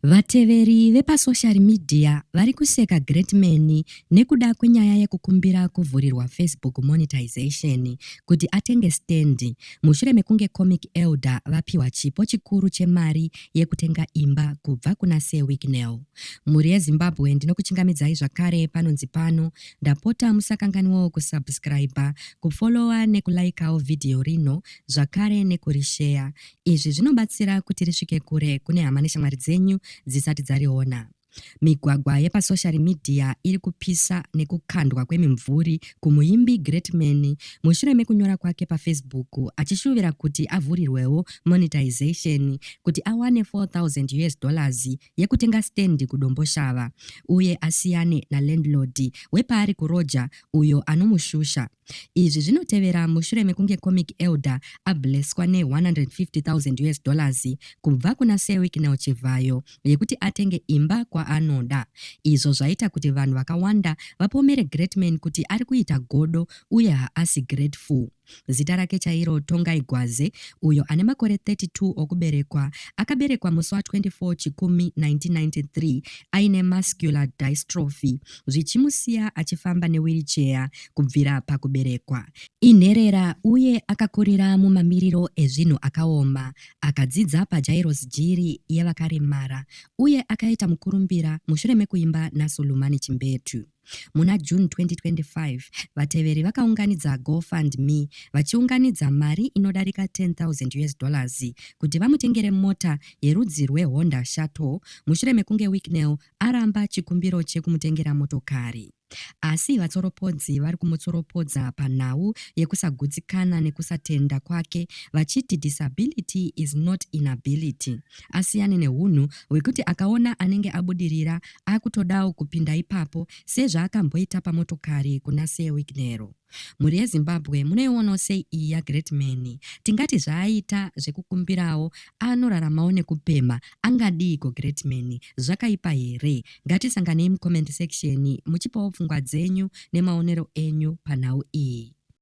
Vateveri vepasocial media vari kuseka Greatman nekuda kwenyaya yekukumbira kuvhurirwa Facebook monetization kuti atenge stand mushure mekunge comic elder vapiwa chipo chikuru chemari yekutenga imba kubva kuna Wicknell. Mhuri yeZimbabwe ndinokuchingamidzai zvakare panonzi pano. Ndapota musakanganwawo kusubscribe, kufollowa nekulikeawo video rino zvakare nekurishare. Izvi zvinobatsira kuti risvike kure kune hama neshamwari dzenyu dzisati dzariona. Migwagwa yepasocial media iri kupisa nekukandwa kwemimvuri kumuimbi Greatman mushure mekunyora kwake paFacebook achishuvira kuti avhurirwewo monetization kuti awane $4,000 yekutenga stand kudombo shava uye asiyane nalandlord wepaari kuroja uyo anomushusha. Izvi zvinotevera mushure mekunge comic elder ableswa ne$150,000 kubva kuna Wicknell Chivayo yekuti atenge imba kwa anoda. Izvo zvaita kuti vanhu vakawanda vapomere Greatman kuti ari kuita godo uye haasi grateful. Zita rake chairo Tongai Gwaze uyo ane makore 32 okuberekwa akaberekwa musi wa24 Chikumi 1993 aine muscular dystrophy zvichimusiya achifamba newheelchair kubvira pakuberekwa. Inherera uye akakurira mumamiriro ezvinhu akaoma, akadzidza paJairos jiri yevakaremara uye akaita mukurumbira mushure mekuimba naSulumani Chimbetu. Muna June 2025 vateveri vakaunganidza GoFundMe vachiunganidza mari inodarika $10,000 kuti vamutengere mota yerudzi rweHonda Shuttle mushure mekunge Wicknell aramba chikumbiro chekumutengera motokari. Asi vatsoropodzi vari kumutsoropodza panhau yekusagutsikana nekusatenda kwake vachiti disability is not inability. Asiyane neunhu hwekuti akaona anenge abudirira akutodawo kupinda ipapo sezvaakamboita pamotokari kuna Wicknell. Mhuri yeZimbabwe munoionawo sei iyi yaGreatman? Tingati zvaaita zvekukumbirawo anoraramawo nekupema, angadiko Greatman? Zvakaipa here? Ngatisanganei mucomment section muchipawo pfungwa dzenyu nemaonero enyu panhau iyi.